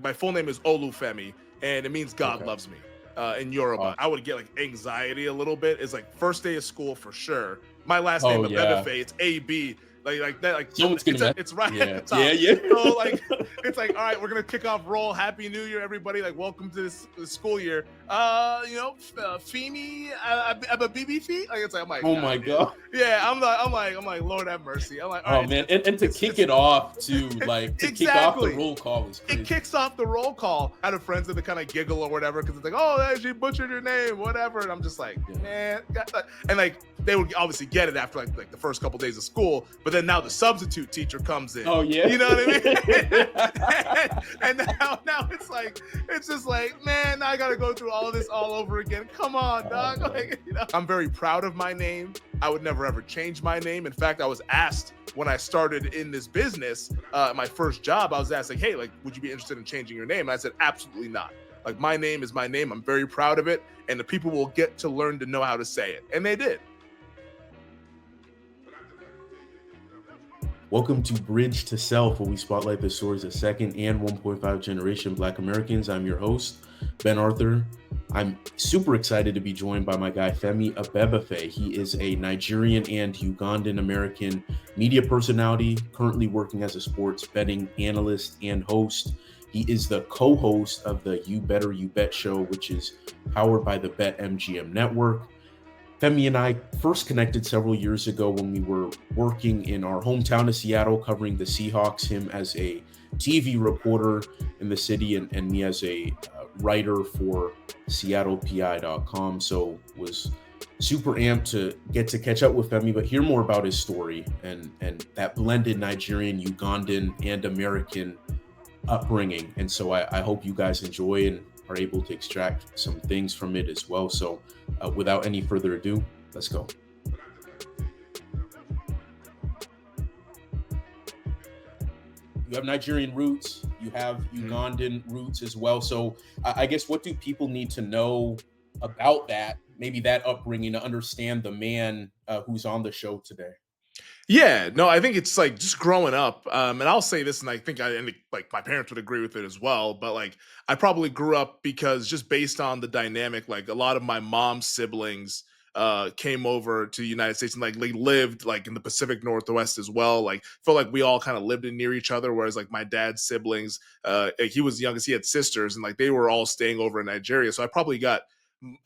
My full name is Olufemi, and it means God Okay. loves me. In Yoruba, I Awesome. would get like anxiety a little bit. It's like first day of school for sure. My last name Oh yeah. Abebefe, it's AB, like that, Someone's gonna mess. it's right at Yeah. the Yeah. top. Yeah. So like it's like, all right, we're gonna kick off roll. Happy New Year, everybody! Like, welcome to this school year. Femi Abebefe. Like, it's like, I'm like, Oh nah, my dude. god. Yeah, I'm like, Lord have mercy. I'm like, all Oh right, man. And to kick it's it off to like to kick off the exactly. roll call was It crazy. kicks off the roll call. I had friends that kind of giggle or whatever because it's like, oh, she butchered your name, whatever. And I'm just like, Yeah. man, and like they would obviously get it after like the first couple days of school, but then now the substitute teacher comes in. Oh yeah. You know what I mean? and now it's just like, man, now I gotta go through all of this all over again. Come on, Oh, dog. man. Like, I'm very proud of my name. I would never ever change my name. In fact, I was asked when I started in this business, my first job, I was asked like, hey, like, would you be interested in changing your name? And I said, absolutely not. Like, my name is my name. I'm very proud of it, and the people will get to learn to know how to say it, and they did. Welcome to Bridge to Self, where we spotlight the stories of second and 1.5 generation Black Americans. I'm your host, Ben Arthur. I'm super excited to be joined by my guy, Femi Abebefe. He is a Nigerian and Ugandan American media personality, currently working as a sports betting analyst and host. He is the co-host of the You Better You Bet show, which is powered by the BetMGM network. Femi and I first connected several years ago when we were working in our hometown of Seattle covering the Seahawks, him as a TV reporter in the city and me as a writer for SeattlePI.com. So was super amped to get to catch up with Femi, but hear more about his story and that blended Nigerian, Ugandan, and American upbringing. And so I hope you guys enjoy and are able to extract some things from it as well. So without any further ado, let's go. You have Nigerian roots, you have Ugandan roots as well. So I guess what do people need to know about that, maybe that upbringing to understand the man who's on the show today? Yeah, no, I think it's like just growing up, and I'll say this, and I think like my parents would agree with it as well. But like, I probably grew up because just based on the dynamic, like a lot of my mom's siblings came over to the United States and like they lived like in the Pacific Northwest as well. Like, felt like we all kind of lived in near each other. Whereas like my dad's siblings, like, he was the youngest, he had sisters, and like they were all staying over in Nigeria. So I probably got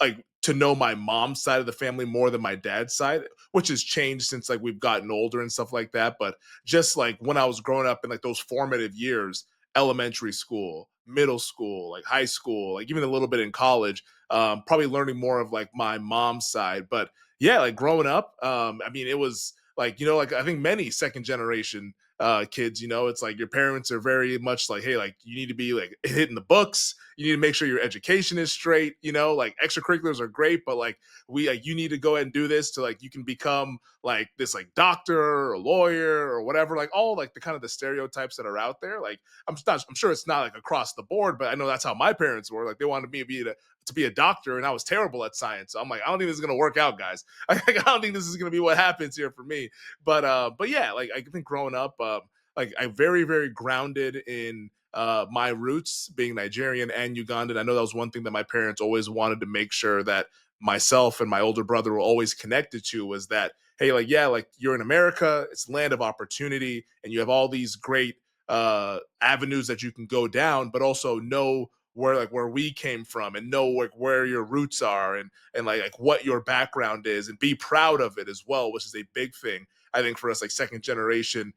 like to know my mom's side of the family more than my dad's side, which has changed since like we've gotten older and stuff like that. But just like when I was growing up in like those formative years, elementary school, middle school, like high school, like even a little bit in college, probably learning more of like my mom's side. But yeah, like growing up, I mean, it was like, like I think many second generation kids, it's like your parents are very much like, hey, like you need to be like hitting the books, you need to make sure your education is straight, like extracurriculars are great, but like we like you need to go ahead and do this to like you can become like this like doctor or lawyer or whatever, like all like the kind of the stereotypes that are out there. Like I'm sure it's not like across the board, but I know that's how my parents were. Like they wanted me to be a doctor, and I was terrible at science. So I'm like, I don't think this is gonna work out, guys. I don't think this is gonna be what happens here for me. But yeah, like I think growing up, like I very very grounded in my roots being Nigerian and Ugandan. I know that was one thing that my parents always wanted to make sure that myself and my older brother were always connected to, was that, hey, like, yeah, like you're in America, it's land of opportunity, and you have all these great avenues that you can go down, but also know where we came from and know like where your roots are and like what your background is and be proud of it as well, which is a big thing I think for us like second generation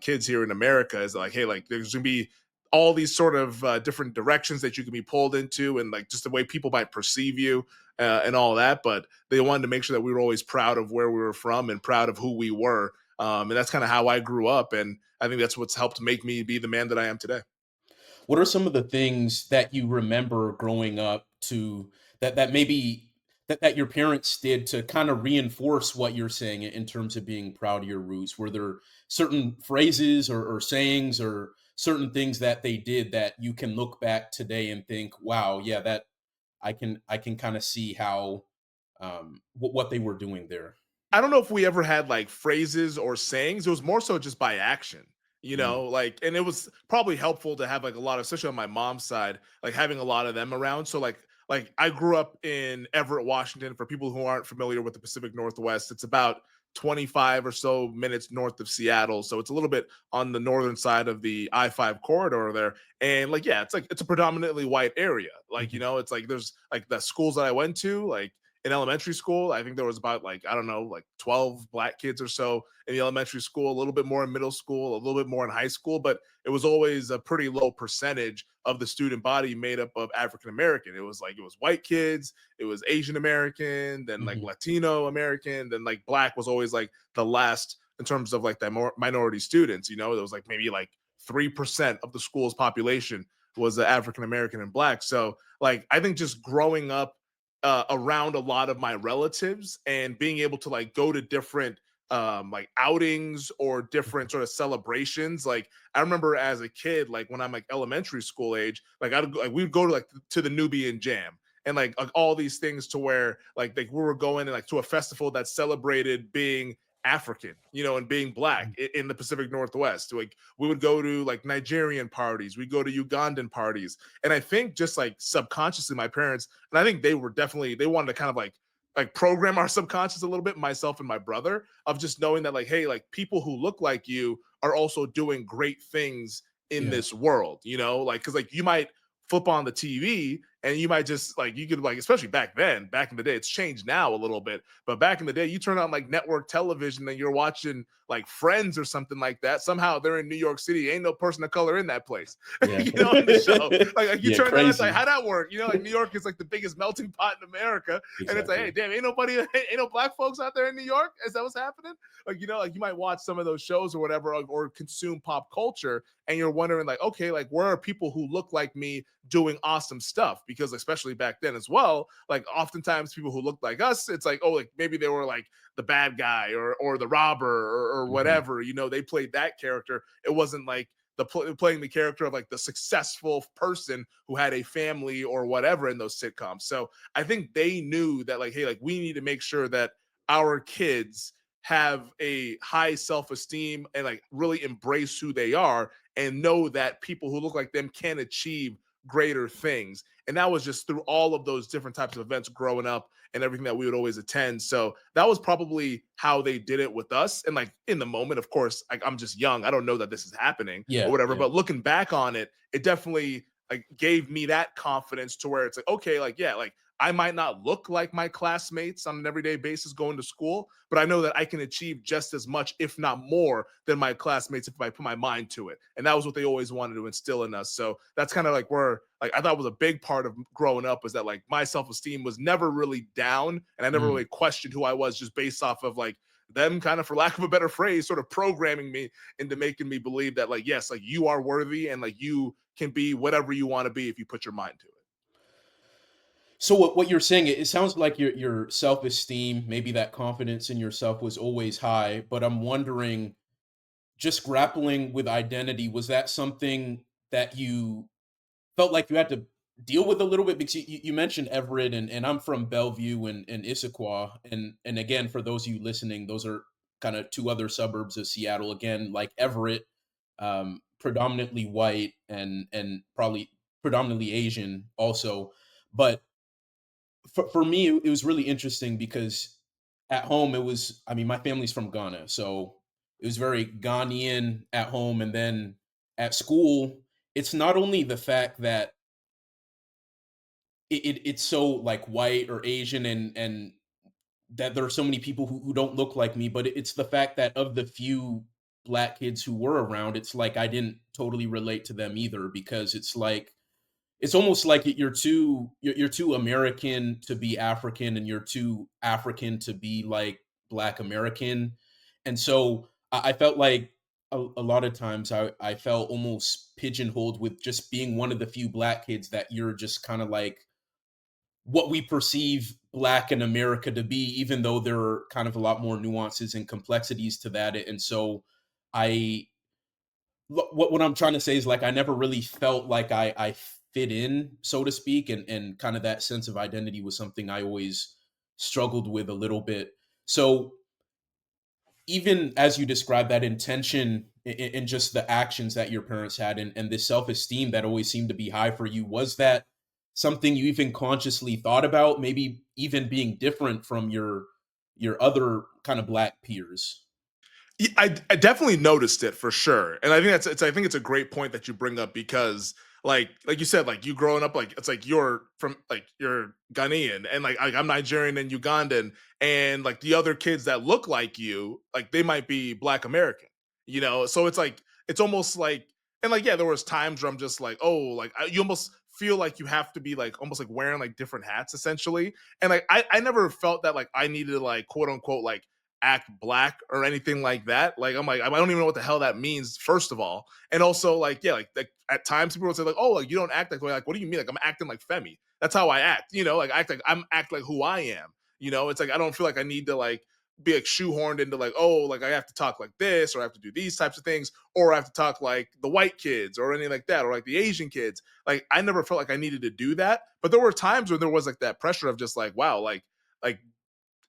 kids here in America. Is like, hey, like there's gonna be all these sort of different directions that you can be pulled into, and like just the way people might perceive you and all that. But they wanted to make sure that we were always proud of where we were from and proud of who we were. And that's kind of how I grew up. And I think that's what's helped make me be the man that I am today. What are some of the things that you remember growing up to that maybe that your parents did to kind of reinforce what you're saying in terms of being proud of your roots? Were there certain phrases or sayings or certain things that they did that you can look back today and think, wow, yeah, that I can kind of see how what they were doing there. I don't know if we ever had like phrases or sayings. It was more so just by action. you Mm, know, like, and it was probably helpful to have like a lot of, especially on my mom's side, like having a lot of them around. So like I grew up in Everett, Washington. For people who aren't familiar with the Pacific Northwest, it's about 25 or so minutes north of Seattle. So it's a little bit on the northern side of the I-5 corridor there. And like, yeah, it's like it's a predominantly white area. Like, you mhm, know, it's like there's like the schools that I went to, like in elementary school, I think there was about like, I don't know, like 12 black kids or so in the elementary school, a little bit more in middle school, a little bit more in high school, but it was always a pretty low percentage of the student body made up of African American. It was like it was white kids, it was Asian American, then like mhm, Latino American, then like black was always like the last in terms of like the minority students. You know, it was like maybe like 3% of the school's population was African American and black. So like I think just growing up around a lot of my relatives and being able to like go to different like outings or different sort of celebrations. Like I remember as a kid, like when I'm like elementary school age, like we would go to like to the Nubian Jam and like all these things to where like we were going like to a festival that celebrated being African, you know, and being black mhm. in the Pacific Northwest. Like we would go to like Nigerian parties, we go to Ugandan parties, and I think just like subconsciously, my parents, and I think they were definitely they wanted to kind of like program our subconscious a little bit, myself and my brother, of just knowing that like, hey, like people who look like you are also doing great things in Yeah, this world, you know, like because like you might flip on the TV and you might just like you could like especially back then, back in the day, it's changed now a little bit, but back in the day, you turn on like network television and you're watching like Friends or something like that. Somehow they're in New York City, ain't no person of color in that place, yeah. you know, in the show. Like you Yeah, turn that, it's like crazy. how that work? You know, like New York is like the biggest melting pot in America, and it's like, hey, Exactly. damn, ain't nobody, ain't no black folks out there in New York. Is that what's happening? Like, you know, like you might watch some of those shows or whatever, or consume pop culture, and you're wondering, like, okay, like where are people who look like me doing awesome stuff? Because especially back then as well, like oftentimes people who looked like us, it's like, oh, like maybe they were like the bad guy or the robber or Mhm. whatever. You know, they played that character. It wasn't like playing the character of like the successful person who had a family or whatever in those sitcoms. So I think they knew that like, hey, like we need to make sure that our kids have a high self-esteem and like really embrace who they are and know that people who look like them can achieve greater things. And that was just through all of those different types of events growing up and everything that we would always attend. So that was probably how they did it with us. And like in the moment, of course, like I'm just young. I don't know that this is happening or Yeah, whatever. yeah. But looking back on it, it definitely like gave me that confidence to where it's like, okay, like, yeah, like I might not look like my classmates on an everyday basis going to school, but I know that I can achieve just as much, if not more, than my classmates if I put my mind to it. And that was what they always wanted to instill in us. So that's kind of like where like I thought was a big part of growing up was that like my self-esteem was never really down and I never Mm. really questioned who I was just based off of like them kind of for lack of a better phrase sort of programming me into making me believe that like yes like you are worthy and like you can be whatever you want to be if you put your mind to it. So what you're saying, it sounds like your self-esteem, maybe that confidence in yourself was always high, but I'm wondering, just grappling with identity, was that something that you felt like you had to deal with a little bit? Because you mentioned Everett, and I'm from Bellevue and Issaquah, and again, for those of you listening, those are kind of two other suburbs of Seattle. Again, like Everett, predominantly white and probably predominantly Asian also. But for me, it was really interesting because at home it was. I mean, my family's from Ghana, so it was very Ghanaian at home, and then at school, it's not only the fact that it's so like white or Asian and that there are so many people who don't look like me, but it's the fact that of the few black kids who were around, it's like I didn't totally relate to them either because it's like it's almost like you're too American to be African and you're too African to be like black American. And so I felt like a lot of times I felt almost pigeonholed with just being one of the few black kids that you're just kind of like what we perceive black in America to be, even though there are kind of a lot more nuances and complexities to that. And so I what I'm trying to say is like I never really felt like I fit in, so to speak, and kind of that sense of identity was something I always struggled with a little bit. So even as you describe that intention in just the actions that your parents had, and the self-esteem that always seemed to be high for you. Was that something you even consciously thought about, maybe even being different from your other kind of black peers? I definitely noticed it for sure, and I think I think it's a great point that you bring up because like you said, like you growing up, like it's like you're from like you're Ghanaian and like I'm Nigerian and Ugandan, and like the other kids that look like you, like they might be Black American, you know. So it's like it's almost like and like yeah, there was times where I'm just like oh like you almost feel like you have to be like almost like wearing like different hats essentially, and like I never felt that like I needed to like quote unquote like act black or anything like that. Like I'm like I don't even know what the hell that means. First of all, and also like yeah, like at times people would say like oh like you don't act like what do you mean like I'm acting like Femi? That's how I act. You know like act like who I am. You know it's like I don't feel like I need to like be like shoehorned into like oh like I have to talk like this or I have to do these types of things or I have to talk like the white kids or anything like that or like the Asian kids. Like I never felt like I needed to do that, but there were times when there was like that pressure of just like wow like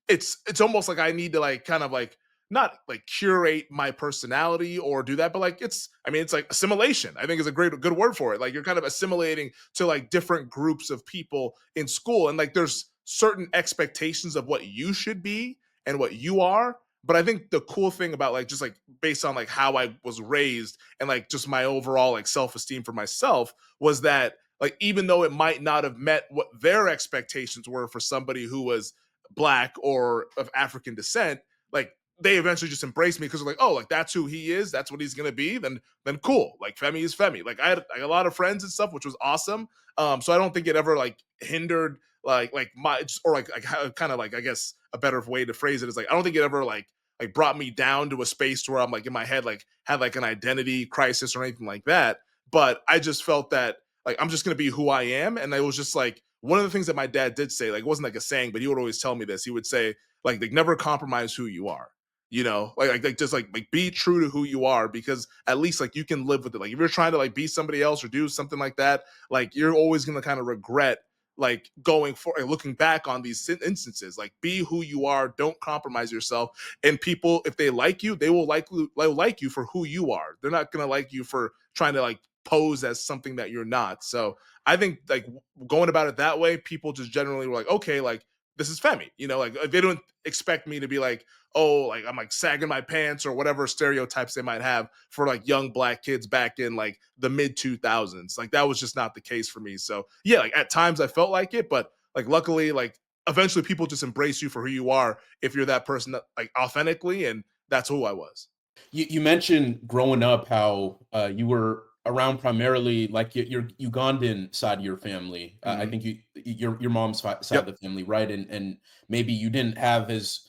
it's almost like I need to like kind of like not like curate my personality or do that, but like it's I mean it's like assimilation. I think is a great good word for it. Like you're kind of assimilating to like different groups of people in school, and like there's certain expectations of what you should be and what you are. But I think the cool thing about like just like based on like how I was raised and like just my overall like self esteem for myself was that like even though it might not have met what their expectations were for somebody who was black or of African descent, like they eventually just embraced me because they're like, oh, like that's who he is, that's what he's gonna be. Then cool. Like Femi is Femi. Like I had like, a lot of friends and stuff, which was awesome. So I don't think it ever like hindered like my or like kind of like I guess a better way to phrase it is like I don't think it ever like brought me down to a space where I'm like in my head like had like an identity crisis or anything like that. But I just felt that like I'm just gonna be who I am, and it was just like one of the things that my dad did say, like it wasn't like a saying, but he would always tell me this. He would say, like never compromise who you are. You know, like just like be true to who you are because at least like you can live with it. Like if you're trying to like be somebody else or do something like that, like you're always gonna kind of regret like going for like, looking back on these instances. Like be who you are, don't compromise yourself. And people, if they like you, they will like you for who you are. They're not gonna like you for trying to like pose as something that you're not. So I think like going about it that way, people just generally were like, okay, like this is Femi, you know, like they don't expect me to be like, oh, like I'm like sagging my pants or whatever stereotypes they might have for like young black kids back in like the mid 2000s. Like that was just not the case for me. So yeah, like at times I felt like it, but like luckily, like eventually people just embrace you for who you are if you're that person that, like authentically, and that's who I was. You mentioned growing up how you were around primarily like your Ugandan side of your family. I Hmm. think your mom's side of Yep. the family, right? And maybe you didn't have as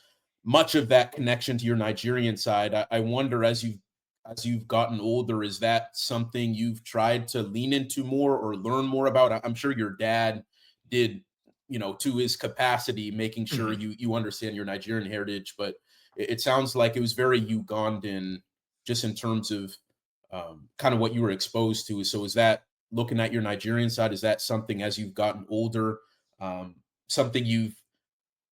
much of that connection to your Nigerian side. I wonder as you've gotten older, is that something you've tried to lean into more or learn more about? I'm sure your dad did, to his capacity, making sure Hmm. you understand your Nigerian heritage, but it sounds like it was very Ugandan, just in terms of kind of what you were exposed to. So, is that looking at your Nigerian side? Is that something as you've gotten older, um, something you've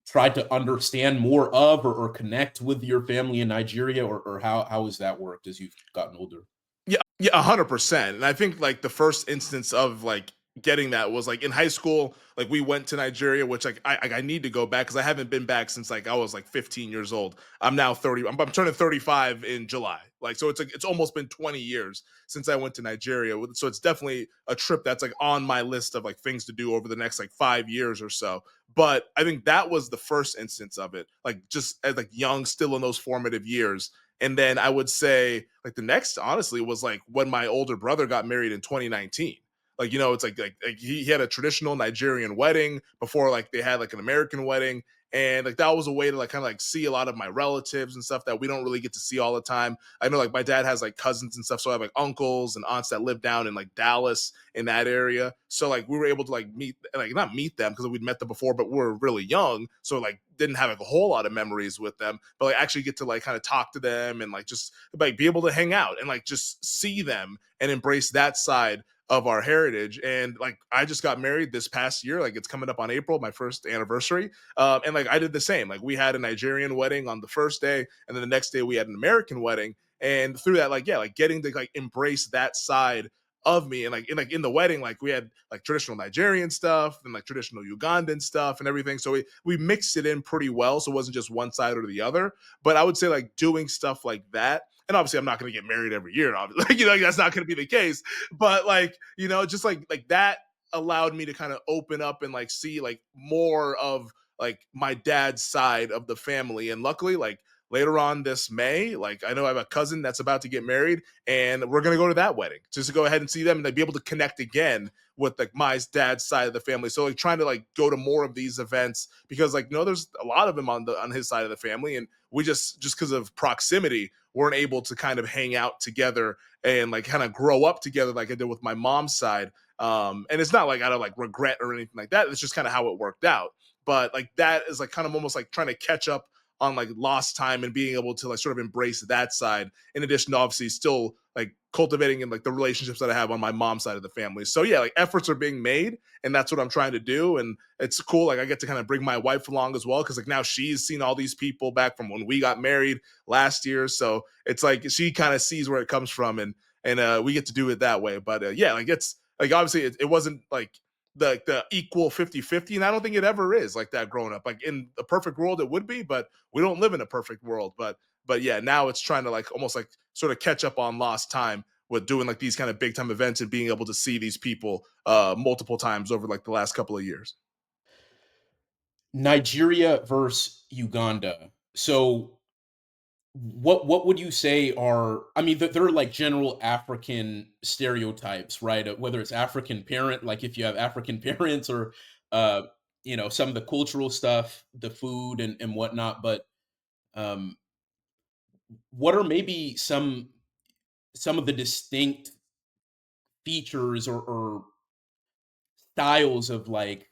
tried to understand more of, or connect with your family in Nigeria, or how has that worked as you've gotten older? Yeah, 100%. And I think like the first instance of like getting that was like in high school. Like we went to Nigeria, which like I need to go back because I haven't been back since like I was like 15 years old. I'm now 30. I'm turning 35 in July. Like so, it's like it's almost been 20 years since I went to Nigeria. So it's definitely a trip that's like on my list of like things to do over the next like 5 years or so. But I think that was the first instance of it, like just as like young, still in those formative years. And then I would say like the next honestly was like when my older brother got married in 2019. Like, you know, it's like he had a traditional Nigerian wedding before like they had like an American wedding. And like that was a way to like kind of like see a lot of my relatives and stuff that we don't really get to see all the time. I know like my dad has like cousins and stuff. So I have like uncles and aunts that live down in like Dallas in that area. So like we were able to like meet like not meet them because we'd met them before, but we were really young. So like didn't have like a whole lot of memories with them, but like actually get to like kind of talk to them and like just like be able to hang out and like just see them and embrace that side of our heritage. And like I just got married this past year, like it's coming up on April, my first anniversary. And like I did the same. Like we had a Nigerian wedding on the first day, and then the next day we had an American wedding. And through that, like, yeah, like getting to like embrace that side of me. And like in the wedding, like we had like traditional Nigerian stuff and like traditional Ugandan stuff and everything. So we mixed it in pretty well. So it wasn't just one side or the other. But I would say like doing stuff like that. And obviously, I'm not going to get married every year. Obviously, like, like, that's not going to be the case. But like, just like that allowed me to kind of open up and like see like more of like my dad's side of the family. And luckily, like later on this May, like I know I have a cousin that's about to get married, and we're gonna go to that wedding just to go ahead and see them and like be able to connect again with like my dad's side of the family. So like trying to like go to more of these events because like there's a lot of them on his side of the family, and we just because of proximity weren't able to kind of hang out together and like kind of grow up together like I did with my mom's side. And it's not like out of like regret or anything like that. It's just kind of how it worked out. But like that is like kind of almost like trying to catch up on like lost time and being able to like sort of embrace that side in addition to obviously still like cultivating and like the relationships that I have on my mom's side of the family. So yeah, like efforts are being made and that's what I'm trying to do. And it's cool. Like I get to kind of bring my wife along as well. Cause like now she's seen all these people back from when we got married last year. So it's like she kind of sees where it comes from and we get to do it that way. But yeah, like it's like obviously it wasn't like the equal 50-50, and I don't think it ever is like that growing up. Like in a perfect world it would be, but we don't live in a perfect world. But yeah, now it's trying to like almost like sort of catch up on lost time with doing like these kind of big time events and being able to see these people multiple times over like the last couple of years. Nigeria versus Uganda. So what would you say are, I mean, there are like general African stereotypes, right? Whether it's African parent, like if you have African parents or uh, some of the cultural stuff, the food and whatnot. But um what are maybe some of the distinct features or styles of like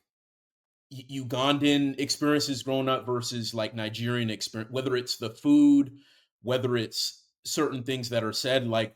Ugandan experiences growing up versus like Nigerian experience, whether it's the food, whether it's certain things that are said, like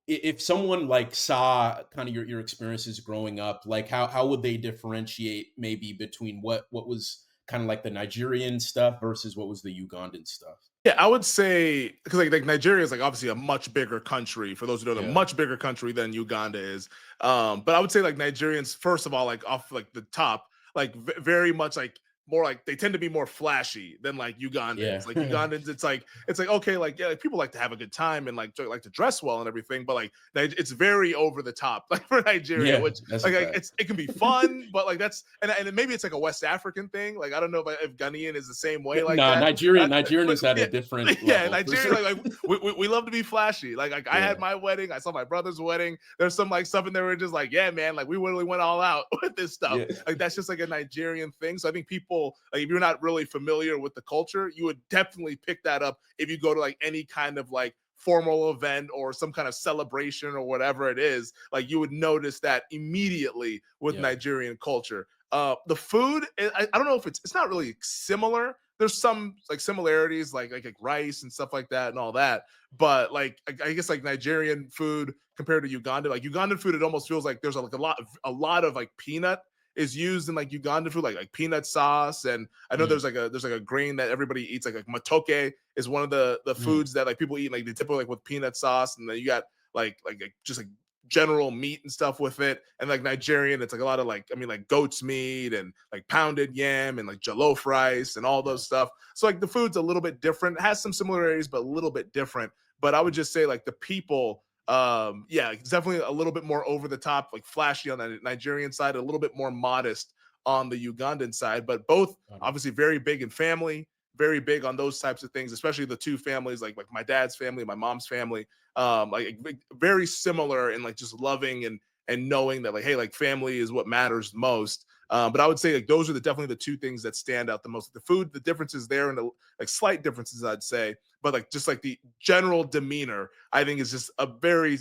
if someone like saw kind of your experiences growing up, like how would they differentiate maybe between what was kind of like the Nigerian stuff versus what was the Ugandan stuff? Yeah, I would say because like Nigeria is like obviously a much bigger country. For those who don't know, a Yeah. much bigger country than Uganda is. But I would say like Nigerians, first of all, like off like the top, like very much like more like they tend to be more flashy than like Ugandans. Yeah. Like Ugandans, it's like okay, like yeah, like people like to have a good time and like like to dress well and everything, but like it's very over the top like for Nigeria, Yeah, which that's a like fact. it can be fun, but like that's and maybe it's like a West African thing. Like I don't know if Ghanaian is the same way like Nah, that. Nigerian But is at a yeah, different yeah, level for Nigeria, sure. like we love to be flashy. Like I had Yeah, my wedding, I saw my brother's wedding. There's some like stuff in there where just like, yeah, man, like we really went all out with this stuff. yeah, Like that's just like a Nigerian thing. So I think people, like if you're not really familiar with the culture, you would definitely pick that up if you go to like any kind of like formal event or some kind of celebration or whatever it is. Like you would notice that immediately with yeah. Nigerian culture. The food, I don't know if it's not really similar. There's some like similarities, like rice and stuff like that and all that. But like I guess like Nigerian food compared to Uganda, like Ugandan food, it almost feels like there's like a lot of like peanut is used in like Ugandan food, like peanut sauce. And I know Mm, there's like a grain that everybody eats, like matoke is one of the mm, foods that like people eat, like they typically like with peanut sauce, and then you got like just like general meat and stuff with it. And like Nigerian, it's like a lot of like, I mean, like goat's meat and like pounded yam and like jollof rice and all yeah, those stuff. So like the food's a little bit different. It has some similarities, but a little bit different. But I would just say like the people, yeah, it's definitely a little bit more over the top, like flashy on the Nigerian side, a little bit more modest on the Ugandan side, but both got it. obviously very big in family, very big on those types of things, especially the two families, like my dad's family, my mom's family, like very similar in like just loving and knowing that like hey, like family is what matters most. But I would say like those are definitely the two things that stand out the most. The food, the differences there, and the like slight differences I'd say, but like just like the general demeanor, I think is just a very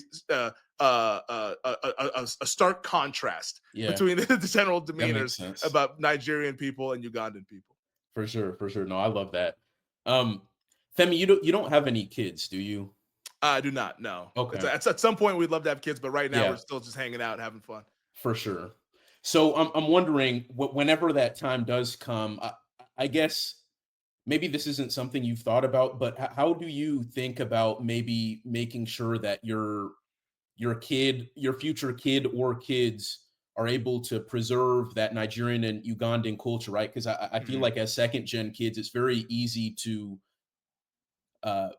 a stark contrast Yeah, between the general that makes demeanors sense. about Nigerian people and Ugandan people. For sure, for sure. No, I love that. Um, Femi, you don't have any kids, do you? I do not know. Okay. It's at some point we'd love to have kids, but right now we're Yeah, still just hanging out, having fun. for sure. So I'm wondering whenever that time does come, I guess maybe this isn't something you've thought about, but how do you think about maybe making sure that your future kid or kids are able to preserve that Nigerian and Ugandan culture, right? Because I feel Mhm. like as second gen kids, it's very easy to uh,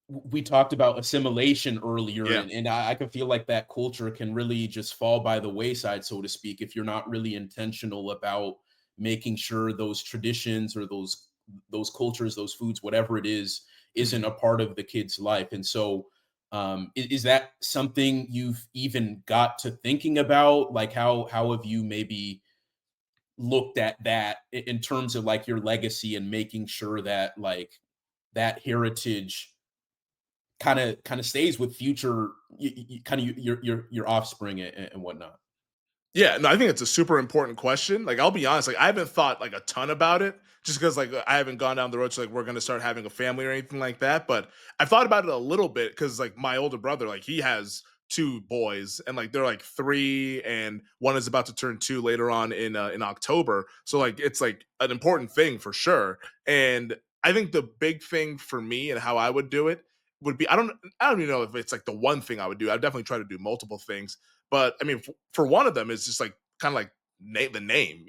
we talked about assimilation earlier, Yeah. and I can feel like that culture can really just fall by the wayside, so to speak, if you're not really intentional about making sure those traditions or those cultures, those foods, whatever it is, isn't Mhm. a part of the kid's life. And so, is that something you've even got to thinking about? Like, how have you maybe looked at that in terms of like your legacy and making sure that like that heritage kind of stays with future kind of your offspring and whatnot. Yeah, no, I think it's a super important question. Like, I'll be honest, like I haven't thought like a ton about it, just because like I haven't gone down the road to like we're gonna start having a family or anything like that. But I've thought about it a little bit because like my older brother, like he has two boys, and like they're like 3, and one is about to turn 2 later on in October. So like it's like an important thing for sure. And I think the big thing for me and how I would do it would be I don't even know if it's like the one thing I would do. I'd definitely try to do multiple things, but I mean, for one of them, it's just like kind of like the name,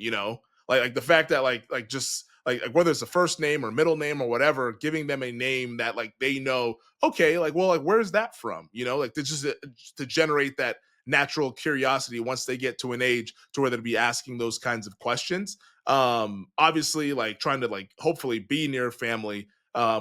like the fact that just like whether it's a first name or middle name or whatever, giving them a name that like they know, okay, like well, like where's that from, like to generate that natural curiosity once they get to an age to where they'll be asking those kinds of questions. Obviously, like trying to like hopefully be near family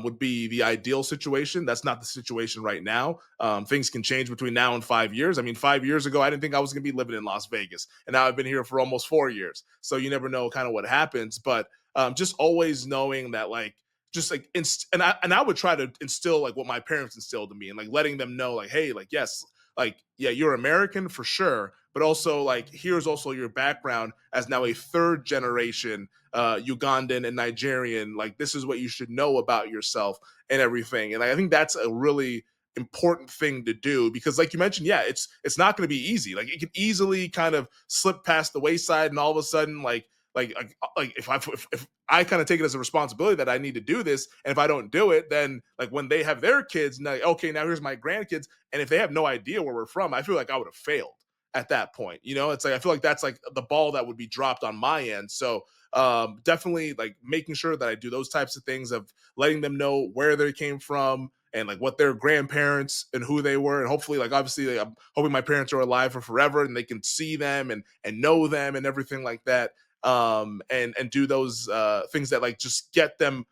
would be the ideal situation. That's not the situation right now. Things can change between now and 5 years. I mean, 5 years ago, I didn't think I was going to be living in Las Vegas, and now I've been here for almost 4 years. So you never know kind of what happens. But just always knowing that, like, just like, and I would try to instill like what my parents instilled in me, and like letting them know, like, hey, like, yes, like, yeah, you're American for sure, but also like here's also your background as now a third generation Ugandan and Nigerian. Like, this is what you should know about yourself and everything. And I think that's a really important thing to do because, like you mentioned, yeah, it's not going to be easy. Like, it can easily kind of slip past the wayside, and all of a sudden, like if I kind of take it as a responsibility that I need to do this, and if I don't do it, then like when they have their kids, now okay, now here's my grandkids, and if they have no idea where we're from, I feel like I would have failed at that point. It's like I feel like that's like the ball that would be dropped on my end. So definitely like making sure that I do those types of things of letting them know where they came from and like what their grandparents and who they were, and hopefully like obviously like, I'm hoping my parents are alive for forever and they can see them and know them and everything like that. And do those things that like just get them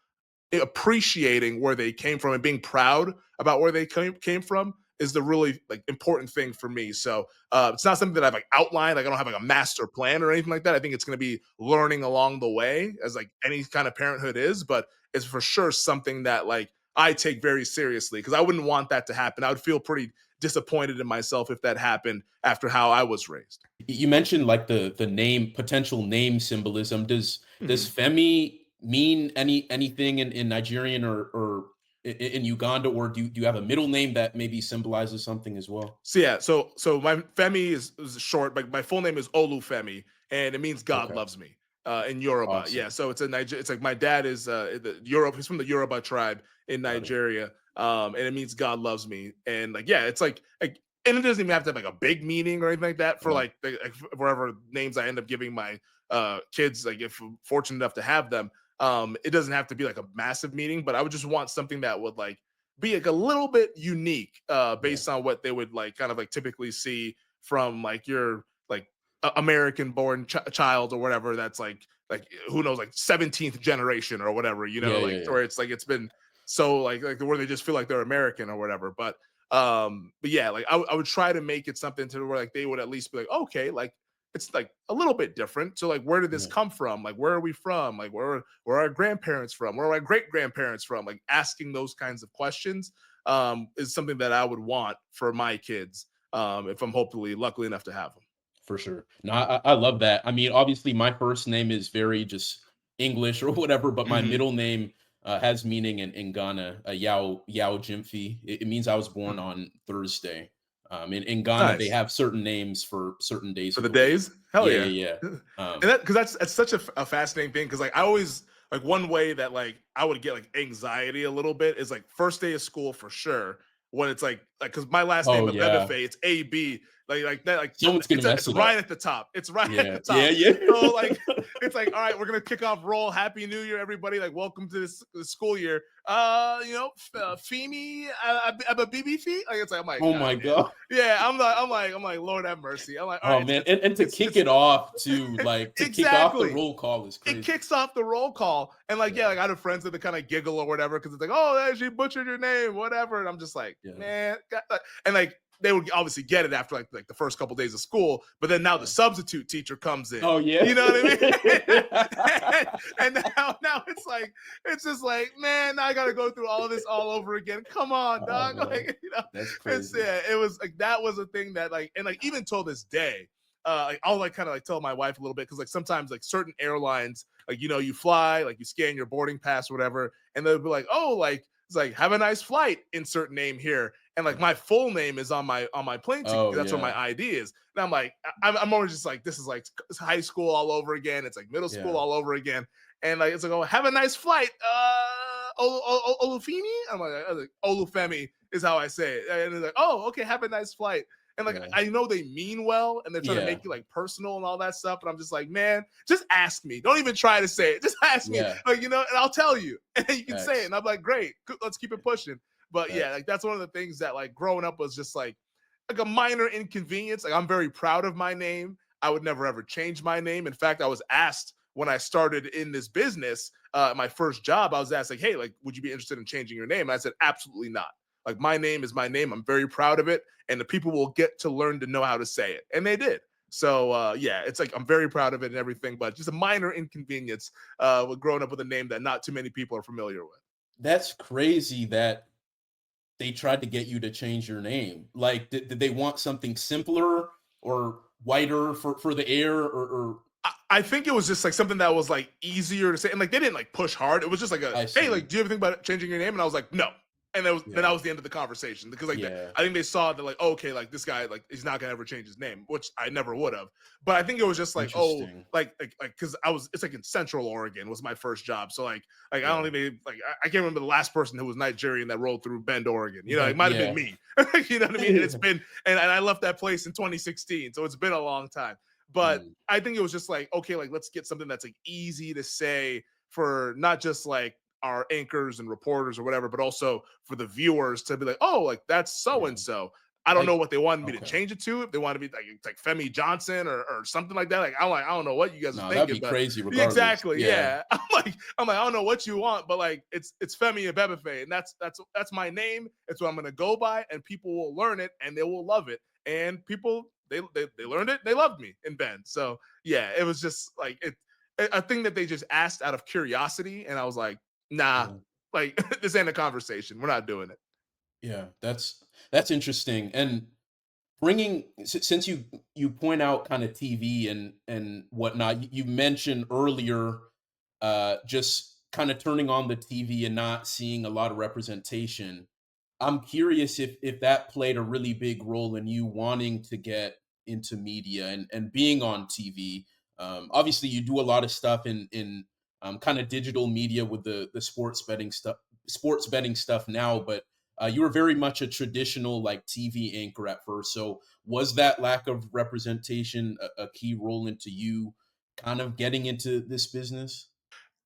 appreciating where they came from and being proud about where they came from is the really like important thing for me. So it's not something that I've like outlined. Like, I don't have like a master plan or anything like that. I think it's going to be learning along the way, as like any kind of parenthood is. But it's for sure something that like I take very seriously because I wouldn't want that to happen. I would feel pretty disappointed in myself if that happened after how I was raised. You mentioned like the name potential name symbolism. Does Mhm. Femi mean anything in Nigerian or in Uganda, or do you have a middle name that maybe symbolizes something as well? So yeah, so my Femi is short. Like, my full name is Olufemi, and it means God Okay, loves me in Yoruba. Yeah, awesome. so it's a Niger. It's like my dad is the Europe. He's from the Yoruba tribe in Got it. Nigeria, and it means God loves me. And like, yeah, it's like, and it doesn't even have to have like a big meaning or anything like that for Right. like whatever names I end up giving my kids. Like, if I'm fortunate enough to have them, it doesn't have to be like a massive meaning, but I would just want something that would like be like a little bit unique Yeah. based on what they would like kind of like typically see from like your like American born child or whatever, that's like who knows, like 17th generation or whatever, Yeah. like Yeah. Yeah. where it's like it's been so like where they just feel like they're American or whatever. But yeah, like I would try to make it something to where like they would at least be like, okay, like it's like a little bit different. So like, where did this Yeah. come from? Like, where are we from? Like, where are our grandparents from? Where are my great grandparents from? Like, asking those kinds of questions is something that I would want for my kids if I'm hopefully lucky enough to have them. For sure. No, I love that. I mean, obviously, my first name is very just English or whatever, but my Hmm. middle name has meaning in Ghana, Yao Jimfi. It means I was born on Thursday. In Ghana, they Nice. have certain names for certain days For of the the week. days? Hell Yeah, yeah. yeah, yeah. And that because that's such a fascinating thing because like I always like one way that like I would get like anxiety a little bit is like first day of school for sure. When it's like because my last name Oh yeah. Abebefe, it's AB, like that, like Someone's gonna it's mess it right up. at the top. It's right at Yeah. the Yeah. top. Yeah. So like it's like, all right, we're gonna kick off roll. Happy New Year, everybody! Like, welcome to the school year. Femi Abebefe. Like, it's like I'm like, Oh God my damn. god. Yeah, I'm like, Lord have mercy. I'm like, all Oh right, man. And to kick it's it off to like to kick off the exactly. roll call is It crazy. kicks off the roll call, and like, yeah, Yeah. like I have friends that kind of giggle or whatever because it's like, oh, she butchered your name, whatever, and I'm just like, Yeah. man, and like they would obviously get it after like the first couple days of school, but then now the Yeah. substitute teacher comes in, Oh yeah. you know what I mean? and now it's just like, man, now I got to go through all of this all over again. Come on, Oh dog, man. like That's it's crazy. yeah, it was like that was a thing that like, and like even till this day like I'll like kind of like tell my wife a little bit because like sometimes like certain airlines like you fly like you scan your boarding pass or whatever and they'll be like oh like it's like have a nice flight insert name here and like Yeah. my full name is on my plane ticket Oh because that's where yeah. my ID is and I'm like I'm always just like this is like it's high school all over again it's like middle school Yeah. all over again and like it's like oh have a nice flight Olufemi I'm like Olufemi is how I say it and it's like oh okay have a nice flight and like Yeah. I know they mean well and they're trying to Yeah. make you like personal and all that stuff, but I'm just like, man, just ask me. Don't even try to say it. Just ask me, Yeah. like and I'll tell you, and you can say it. Facts. And I'm like, great, let's keep it pushing. But yeah, Facts. like that's one of the things that like growing up was just like a minor inconvenience. Like I'm very proud of my name. I would never ever change my name. In fact, I was asked when I started in this business, my first job, I was asked like, hey, like, would you be interested in changing your name? And I said, absolutely not. Like my name is my name. I'm very proud of it and the people will get to learn to know how to say it. And they did. So yeah, it's like I'm very proud of it and everything, but just a minor inconvenience with growing up with a name that not too many people are familiar with. That's crazy that they tried to get you to change your name. Like, did they want something simpler or whiter for the air or I think it was just like something that was like easier to say, and like they didn't like push hard. It was just like a I hey, like, see. do you ever think about changing your name? And I was like, no. And then that Yeah. was the end of the conversation because like Yeah. I think they saw that like okay, like this guy like he's not gonna ever change his name, which I never would have. But I think it was just like oh, Interesting. like because I was it's like in Central Oregon was my first job, so like I don't Yeah. think they like I can't remember the last person who was Nigerian that rolled through Bend, Oregon. It But might have been yeah. me. You know what I mean? And it's been and I left that place in 2016, so it's been a long time. But Mm, I think it was just like, okay, like let's get something that's like easy to say for not just like our anchors and reporters or whatever, but also for the viewers to be like, oh, like that's so and yeah. so. I don't know I what they wanted me to okay. change it to. If they want to be like it's like Femi Johnson or something like that. Like I don't know what you guys are No, that'd thinking, be but crazy regardless. exactly, Yeah. yeah. I'm like I don't know what you want, but like it's Femi Abebefe, and that's my name. It's what I'm gonna go by, and people will learn it and they will love it. And people they learned it, they loved me in Bend. So yeah, it was just like a thing that they just asked out of curiosity, and I was like, nah, Yeah. like this ain't a conversation. We're not doing it. Yeah. That's interesting. And bringing since you point out kind of TV and whatnot, you mentioned earlier just kind of turning on the TV and not seeing a lot of representation. I'm curious if that played a really big role in you wanting to get into media and being on TV. Obviously, you do a lot of stuff in kind of digital media with the sports betting stuff now, but you were very much a traditional like TV anchor at first. So was that lack of representation a key role into you kind of getting into this business?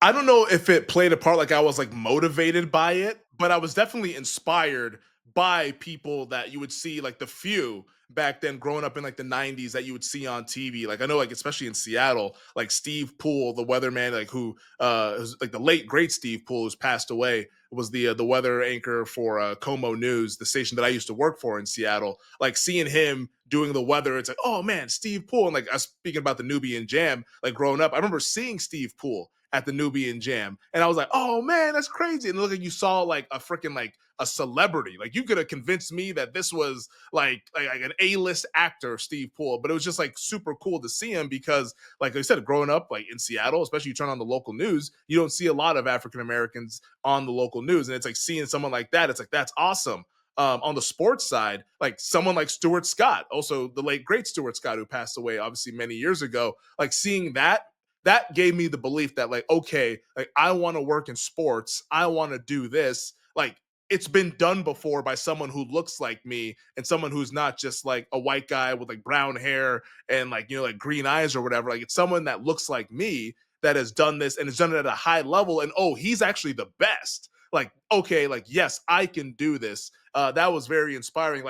I don't know if it played a part like I was like motivated by it, but I was definitely inspired by people that you would see like the few back then growing up in like the 90s that you would see on TV. Like I know like especially in Seattle, like Steve Poole, the weatherman like who was like the late great Steve Poole who's passed away was the weather anchor for Como News, the station that I used to work for in Seattle. Like seeing him doing the weather, it's like, oh man, Steve Poole. And like I was speaking about the Nubian Jam, like growing up, I remember seeing Steve Poole at the Nubian Jam. And I was like, oh man, that's crazy. And look like you saw like a freaking like a celebrity. Like you could have convinced me that this was like an A-list actor, Steve Poole. But it was just like super cool to see him because, like I said, growing up like in Seattle, especially you turn on the local news, you don't see a lot of African Americans on the local news. And it's like seeing someone like that, it's like that's awesome. On the sports side, like someone like Stuart Scott, also the late great Stuart Scott, who passed away obviously many years ago, like seeing that that gave me the belief that like, okay, like I want to work in sports, I want to do this. Like it's been done before by someone who looks like me and someone who's not just like a white guy with like brown hair and like like green eyes or whatever. Like it's someone that looks like me that has done this and has done it at a high level. And oh, he's actually the best. Like okay, like yes, I can do this. That was very inspiring.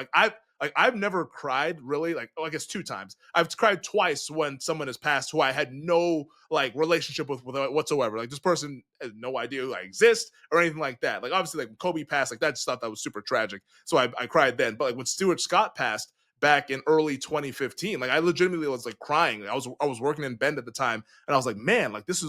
I've never cried really, like I guess two times. I've cried twice when someone has passed who I had no like relationship with whatsoever. Like this person has no idea who I exist or anything like that. Like obviously, like when Kobe passed, like that stuff that was super tragic. So I cried then. But like when Stuart Scott passed back in early 2015, like I legitimately was like crying. I was working in Bend at the time, and I was like, man, like this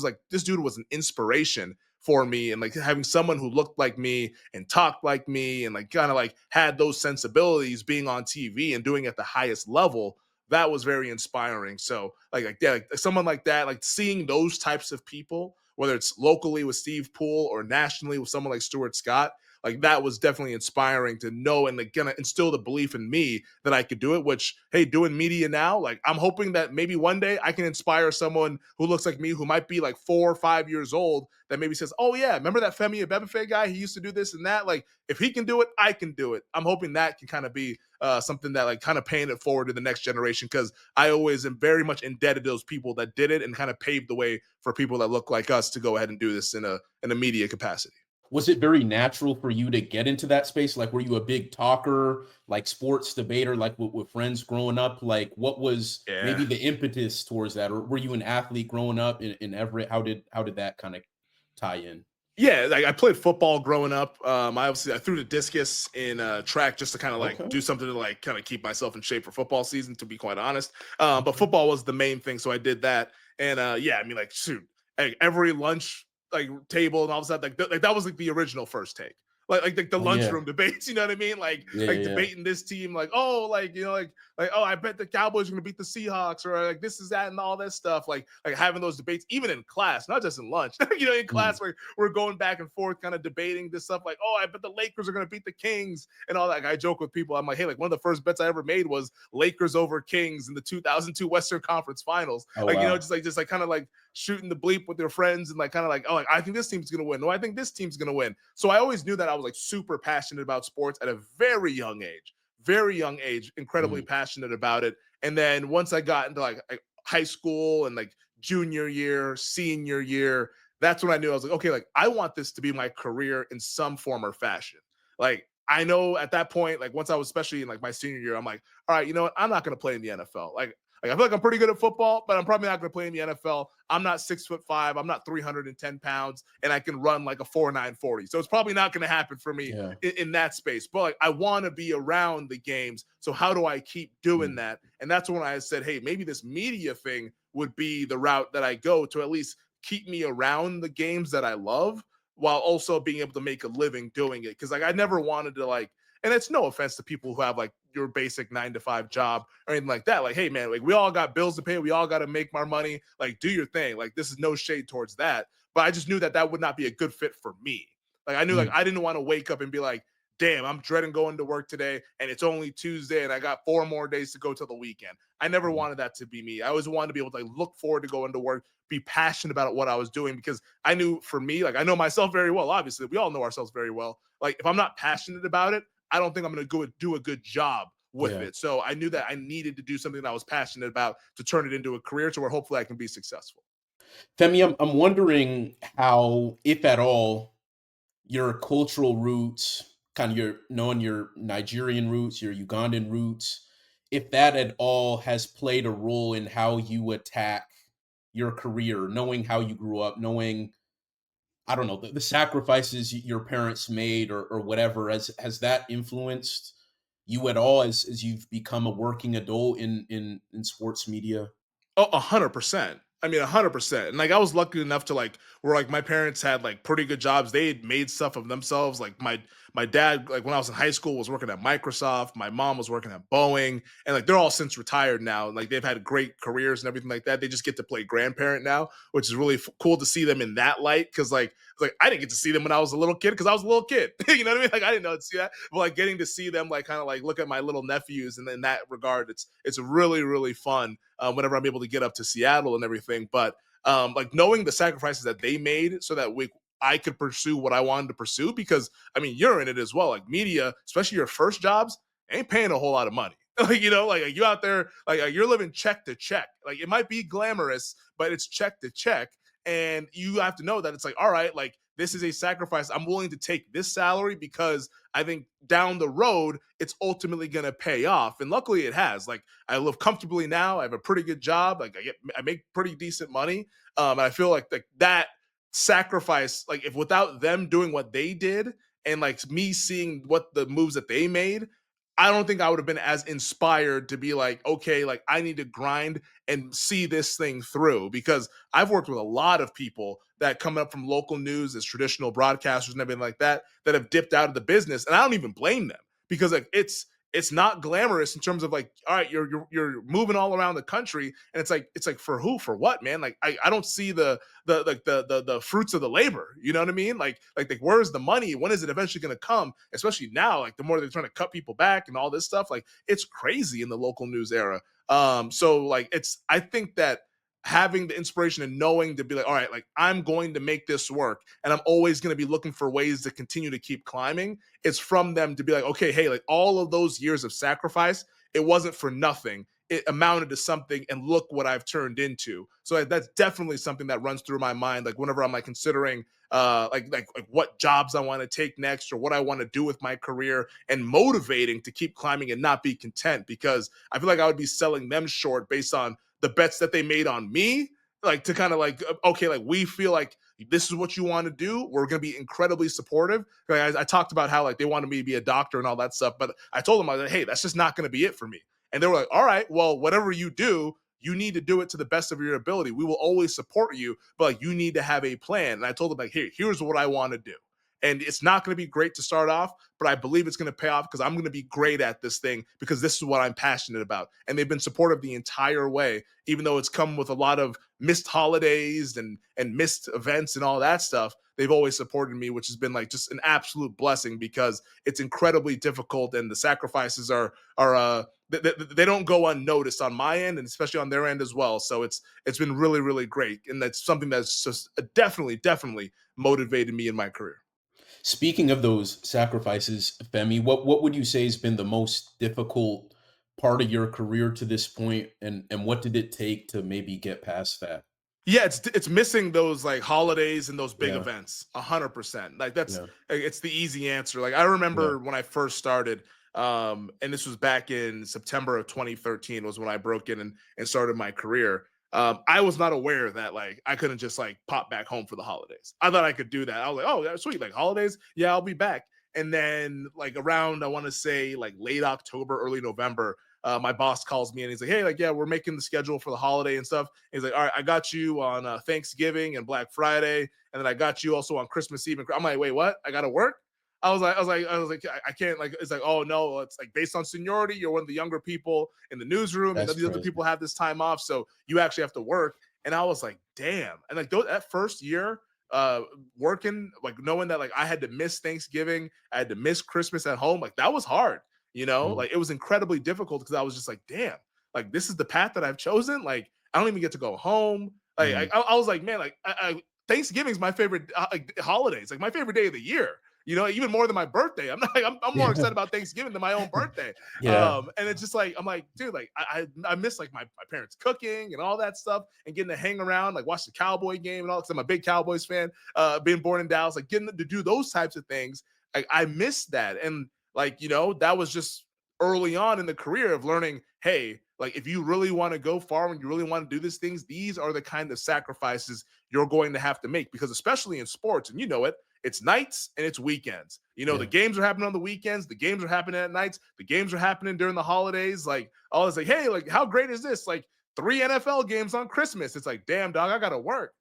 dude was an inspiration for me, and like having someone who looked like me and talked like me and like kind of like had those sensibilities being on TV and doing it at the highest level, that was very inspiring. So yeah, like someone like that, like seeing those types of people, whether it's locally with Steve Poole or nationally with someone like Stuart Scott, like that was definitely inspiring to know and like gonna instill the belief in me that I could do it. Which hey, doing media now, like I'm hoping that maybe one day I can inspire someone who looks like me, who might be like 4 or 5 years old, that maybe says, "Oh yeah, remember that Femi Abebefe guy? He used to do this and that. Like if he can do it, I can do it." I'm hoping that can kind of be something that like kind of paying it forward to the next generation, because I always am very much indebted to those people that did it and kind of paved the way for people that look like us to go ahead and do this in a media capacity. Was it very natural for you to get into that space? Like, were you a big talker, like sports debater, like with friends growing up? Like, what was Yeah. maybe the impetus towards that? Or were you an athlete growing up in Everett? How did that kind of tie in? Yeah, like I played football growing up. I threw the discus in track just to kind of like Okay. do something to like kind of keep myself in shape for football season. To be quite honest, but Okay. football was the main thing, so I did that. And yeah, I mean, like shoot, like, every lunch like table and all of a sudden, like that was like the original first take. Like the Oh yeah. lunchroom debates, you know what I mean? Yeah. Like Yeah. Yeah. debating this team, like oh, like like oh, I bet the Cowboys are gonna beat the Seahawks, or like this is that and all that stuff. Like having those debates, even in class, not just in lunch. In Mm, class where we're going back and forth, kind of debating this stuff. Like, oh, I bet the Lakers are gonna beat the Kings and all that. Like, I joke with people. I'm like, hey, like one of the first bets I ever made was Lakers over Kings in the 2002 Western Conference Finals. oh Like, wow. just like kind of like shooting the bleep with their friends and like kind of like, oh, like I think this team's gonna win. No, I think this team's gonna win. So I always knew that I was like super passionate about sports at a very young age, incredibly Mm, passionate about it. And then once I got into like high school and like junior year, senior year, that's when I knew I was like, okay, like I want this to be my career in some form or fashion. Like I know at that point, like once I was especially in like my senior year, I'm like, all right, you know what? I'm not going to play in the NFL. Like I feel like I'm pretty good at football, but I'm probably not going to play in the NFL. I'm not 6'5". I'm not 310 pounds, and I can run like a 4.9 40. So it's probably not going to happen for me yeah. in that space. But like I want to be around the games. So how do I keep doing Mm, that? And that's when I said, hey, maybe this media thing would be the route that I go to at least keep me around the games that I love while also being able to make a living doing it. Cause like I never wanted to like, and it's no offense to people who have like your basic 9 to 5 job or anything like that. Like, hey man, like we all got bills to pay. We all got to make our money. Like do your thing. Like this is no shade towards that. But I just knew that that would not be a good fit for me. Like I knew like mm, I didn't want to wake up and be like, damn, I'm dreading going to work today and it's only Tuesday and I got 4 more days to go till the weekend. I never mm, wanted that to be me. I always wanted to be able to like, look forward to going to work, be passionate about what I was doing, because I knew for me, like I know myself very well. Obviously, we all know ourselves very well. Like if I'm not passionate about it, I don't think I'm going to go do a good job with yeah. it. So I knew that I needed to do something that I was passionate about to turn it into a career to where hopefully I can be successful. Femi, I'm wondering how, if at all, your cultural roots, kind of your knowing your Nigerian roots, your Ugandan roots, if that at all has played a role in how you attack your career, knowing how you grew up, knowing, I don't know, the sacrifices your parents made, or whatever, has that influenced you at all as you've become a working adult in sports media? Oh, 100%. I mean, 100%. And like, I was lucky enough to like, where like my parents had like pretty good jobs. They had made stuff of themselves. Like my dad, like when I was in high school, was working at Microsoft. My mom was working at Boeing, and like they're all since retired now. Like they've had great careers and everything like that. They just get to play grandparent now, which is really cool to see them in that light. Because like I didn't get to see them when I was a little kid because I was a little kid. You know what I mean? Like I didn't know to see that, but like getting to see them like kind of like look at my little nephews, and in that regard, it's really fun whenever I'm able to get up to Seattle and everything. But like knowing the sacrifices that they made so that I could pursue what I wanted to pursue. Because I mean, you're in it as well. Like media, especially your first jobs, ain't paying a whole lot of money. Like, like you out there, like you're living check to check. Like it might be glamorous, but it's check to check. And you have to know that it's like, all right, like this is a sacrifice. I'm willing to take this salary because I think down the road it's ultimately going to pay off. And luckily it has. Like I live comfortably now. I have a pretty good job. Like I make pretty decent money. And I feel like that sacrifice, like if without them doing what they did and like me seeing what the moves that they made, I don't think I would have been as inspired to be like, okay, like I need to grind and see this thing through. Because I've worked with a lot of people that come up from local news as traditional broadcasters and everything like that have dipped out of the business, and I don't even blame them because like it's not glamorous in terms of like, all right, you're moving all around the country, and it's like for who, for what, man? Like I don't see the fruits of the labor. You know what I mean? Like where's the money? When is it eventually going to come? Especially now, like the more they're trying to cut people back and all this stuff, like it's crazy in the local news era. So like I think that having the inspiration and knowing to be like, all right, like I'm going to make this work and I'm always going to be looking for ways to continue to keep climbing. It's from them to be like, okay, hey, like all of those years of sacrifice, it wasn't for nothing. It amounted to something, and look what I've turned into. So that's definitely something that runs through my mind. Like whenever I'm like considering like what jobs I want to take next or what I want to do with my career, and motivating to keep climbing and not be content, because I feel like I would be selling them short based on the bets that they made on me, like to kind of like, okay, like we feel like this is what you want to do. We're going to be incredibly supportive. Like, I talked about how like they wanted me to be a doctor and all that stuff, but I told them, I was like, hey, that's just not going to be it for me. And they were like, all right, well, whatever you do, you need to do it to the best of your ability. We will always support you, but like you need to have a plan. And I told them like, here's what I want to do. And it's not going to be great to start off, but I believe it's going to pay off because I'm going to be great at this thing because this is what I'm passionate about. And they've been supportive the entire way, even though it's come with a lot of missed holidays and missed events and all that stuff. They've always supported me, which has been like just an absolute blessing because it's incredibly difficult and the sacrifices are they don't go unnoticed on my end and especially on their end as well. So it's been really, really great, and that's something that's just definitely motivated me in my career. Speaking of those sacrifices, Femi, what would you say has been the most difficult part of your career to this point, and what did it take to maybe get past that? Yeah, it's missing those like holidays and those big Yeah, events. 100%. Like that's yeah, it's the easy answer. Like I yeah, remember when I first started, and this was back in September of 2013 was when I broke in and started my career. I was not aware that like I couldn't just like pop back home for the holidays. I thought I could do that. I was like, oh, that's sweet. Like holidays, yeah, I'll be back. And then like around I want to say like late October, early November, my boss calls me and he's like, hey, like, yeah, we're making the schedule for the holiday and stuff. And he's like, all right, I got you on Thanksgiving and Black Friday, and then I got you also on Christmas Eve. I'm like, wait, what? I got to work? I was like, I can't. Like, it's like, oh no, it's like based on seniority, you're one of the younger people in the newsroom, and that's these other crazy. people have this time off, so you actually have to work. And I was like, damn. And like that first year, working, like knowing that like I had to miss Thanksgiving, I had to miss Christmas at home, like that was hard. Mhm. Like it was incredibly difficult because I was just like, damn, like this is the path that I've chosen. Like I don't even get to go home. Like Mhm. I was like, man, like Thanksgiving's my favorite like, holidays, like my favorite day of the year. Even more than my birthday. I'm not like I'm more Yeah, excited about Thanksgiving than my own birthday. yeah, And it's just like I'm like, dude, like I miss like my parents cooking and all that stuff and getting to hang around, like watch the Cowboy game and all. Because I'm a big Cowboys fan. Being born in Dallas, like getting to do those types of things. I miss that, and like that was just early on in the career of learning. Hey, like if you really want to go far and you really want to do these things, these are the kind of sacrifices you're going to have to make because especially in sports, and it's nights and it's weekends. The yeah, games are happening on the weekends. The games are happening at nights. The games are happening during the holidays. Like, all it's like, hey, like, how great is this? Like, 3 NFL games on Christmas. It's like, damn, dog, I got to work.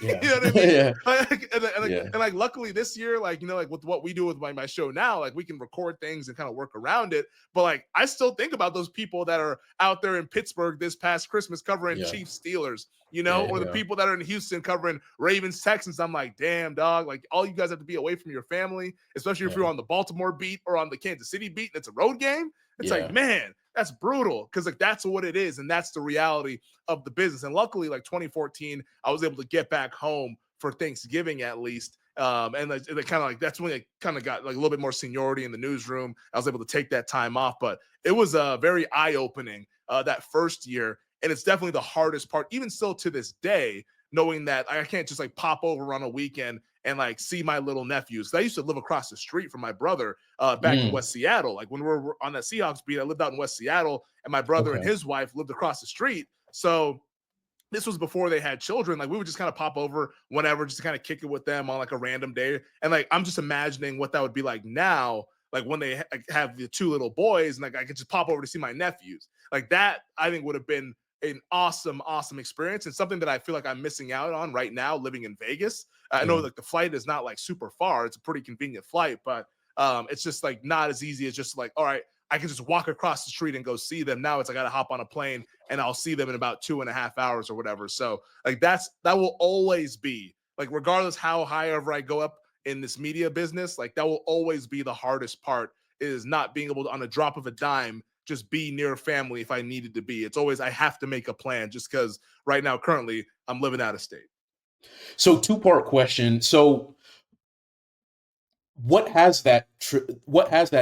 yeah, You know what I mean? yeah, And yeah, like, luckily this year, like, like with what we do with my show now, like, we can record things and kind of work around it. But like, I still think about those people that are out there in Pittsburgh this past Christmas covering yeah, Chiefs Steelers, yeah, or the yeah, people that are in Houston covering Ravens Texans. I'm like, damn, dog, like, all you guys have to be away from your family, especially if yeah, you're on the Baltimore beat or on the Kansas City beat and it's a road game. It's like, Yeah. man, that's brutal because like that's what it is, and that's the reality of the business. And luckily, like 2014, I was able to get back home for Thanksgiving at least. And like, kind of like that's when it kind of got like a little bit more seniority in the newsroom. I was able to take that time off, but it was very eye opening that first year, and it's definitely the hardest part, even still to this day, knowing that I can't just like pop over on a weekend and like see my little nephews. I used to live across the street from my brother back in Mm, West Seattle. Like when we were on that Seahawks beat, I lived out in West Seattle, and my brother and okay. his wife lived across the street. So this was before they had children. Like we would just kind of pop over whenever just to kind of kick it with them on like a random day. And like I'm just imagining what that would be like now, like when they have the two little boys, and like I could just pop over to see my nephews. Like that, I think would have been an awesome experience, and something that I feel like I'm missing out on right now living in Vegas. I know Yeah. like the flight is not like super far; it's a pretty convenient flight, but it's just like not as easy as just like, all right, I can just walk across the street and go see them. Now it's I got to hop on a plane and I'll see them in about 2.5 hours or whatever. So like that will always be like, regardless how high ever I go up in this media business, like that will always be the hardest part, is not being able to, on a drop of a dime, just be near family if I needed to be. It's always I have to make a plan, just because right now currently I'm living out of state. So two-part question. So what has that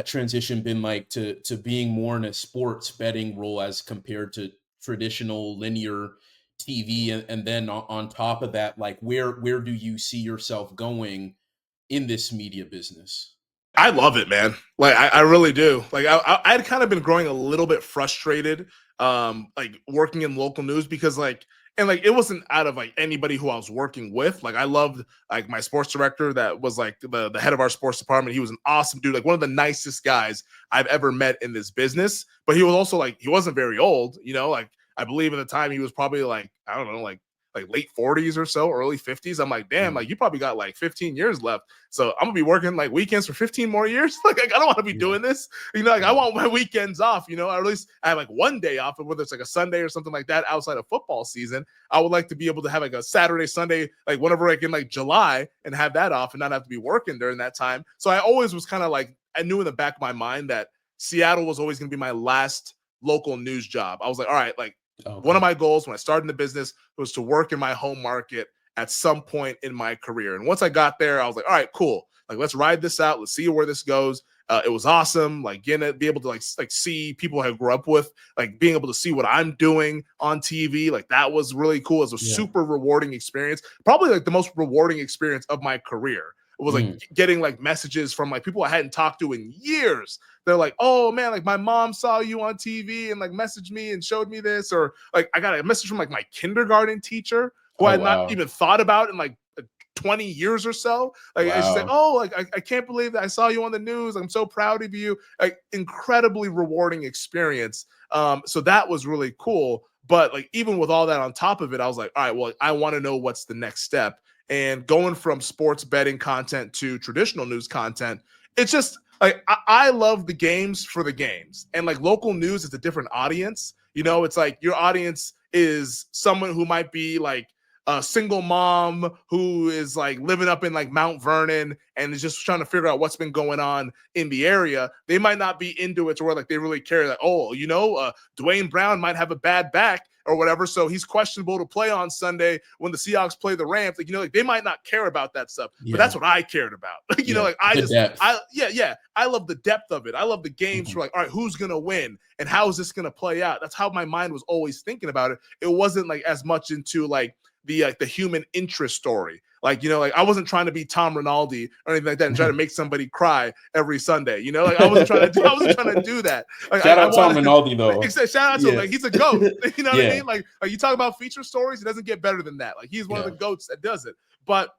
transition been like to being more in a sports betting role as compared to traditional linear TV, and then on top of that, like where do you see yourself going in this media business? I love it, man. Like I really do. Like I'd kind of been growing a little bit frustrated, like working in local news, because like, and like it wasn't out of like anybody who I was working with. Like I loved like my sports director that was like the head of our sports department. He was an awesome dude, like one of the nicest guys I've ever met in this business. But he was also like, he wasn't very old, you know. Like I believe at the time he was probably like, I don't know, like late 40s or so, early 50s. I'm like, damn, Mm, like you probably got like 15 years left. So I'm gonna be working like weekends for 15 more years. Like I don't want to be yeah, doing this. You know, like I yeah, want my weekends off, you know, or at least I have like one day off, whether it's like a Sunday or something like that outside of football season. I would like to be able to have like a Saturday, Sunday, like whenever I can, like July, and have that off and not have to be working during that time. So I always was kind of like, I knew in the back of my mind that Seattle was always gonna be my last local news job. I was like, all right, like one of okay, my goals when I started in the business was to work in my home market at some point in my career. And once I got there, I was like, all right, cool. Like, let's ride this out. Let's see where this goes. It was awesome. Like, getting to be able to like see people I grew up with, like being able to see what I'm doing on TV. Like that was really cool. It was a yeah, super rewarding experience. Probably like the most rewarding experience of my career. It was like mm, getting like messages from like people I hadn't talked to in years. They're like, oh man, like my mom saw you on TV and like messaged me and showed me this. Or like I got a message from like my kindergarten teacher who I oh had not wow, even thought about in like 20 years or so. Like it's just like, wow, oh, like I can't believe that I saw you on the news. I'm so proud of you. Like incredibly rewarding experience. So that was really cool. But like even with all that on top of it, I was like, all right, well, I want to know what's the next step. And going from sports betting content to traditional news content, it's just like I love the games for the games. And like local news is a different audience. You know, it's like your audience is someone who might be like a single mom who is like living up in like Mount Vernon and is just trying to figure out what's been going on in the area. They might not be into it to where like they really care that, oh, you know, Dwayne Brown might have a bad back or whatever, so he's questionable to play on Sunday when the Seahawks play the Rams. Like, you know, like they might not care about that stuff, but yeah, that's what I cared about. You know, yeah, like the depth. I love the depth of it. I love the games Mhm, for like, all right, who's gonna win and how is this gonna play out? That's how my mind was always thinking about it. It wasn't like as much into the human interest story. Like, you know, like I wasn't trying to be Tom Rinaldi or anything like that and try to make somebody cry every Sunday. You know, like I wasn't trying to do that. Like Shout I out Tom wanted Rinaldi though. shout out to him. Yeah. Like he's a goat. You know what I Yeah, mean? Like you talk about feature stories, it doesn't get better than that. Like he's one of the yeah, goats that does it. But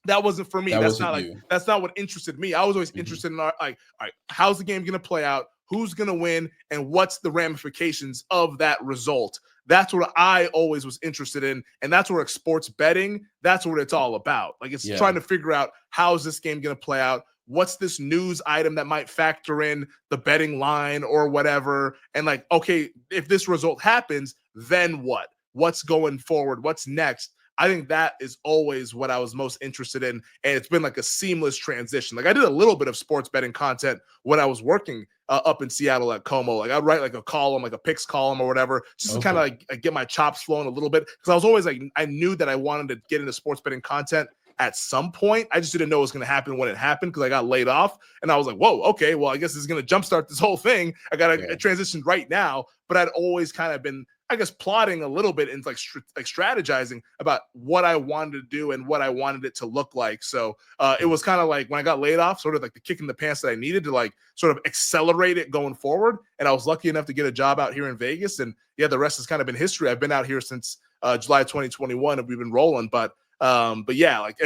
that wasn't for me. that wasn't you. That's not what interested me. I was always Mhm, interested in like, all right, how's the game gonna play out? Who's gonna win? And what's the ramifications of that result? That's what I always was interested in. And that's where sports betting, that's what it's all about. Like it's yeah, trying to figure out how's this game gonna play out? What's this news item that might factor in the betting line or whatever? And like, okay, if this result happens, then what? What's going forward? What's next? I think that is always what I was most interested in. And it's been like a seamless transition. Like I did a little bit of sports betting content when I was working up in Seattle at Como. Like I'd write like a column, like a picks column or whatever, just to kind of Okay. like get my chops flowing a little bit. Cause I was always like, I knew that I wanted to get into sports betting content at some point. I just didn't know it was going to happen when it happened because I got laid off. And I was like, whoa, okay, well, I guess this is going to jumpstart this whole thing. I got to Yeah. transition right now. But I'd always kind of been, I guess, plotting a little bit and like strategizing about what I wanted to do and what I wanted it to look like. So it Yeah. was kind of like when I got laid off, sort of like the kick in the pants that I needed to like sort of accelerate it going forward. And I was lucky enough to get a job out here in Vegas. And yeah, the rest has kind of been history. I've been out here since July 2021 and we've been rolling. But yeah, like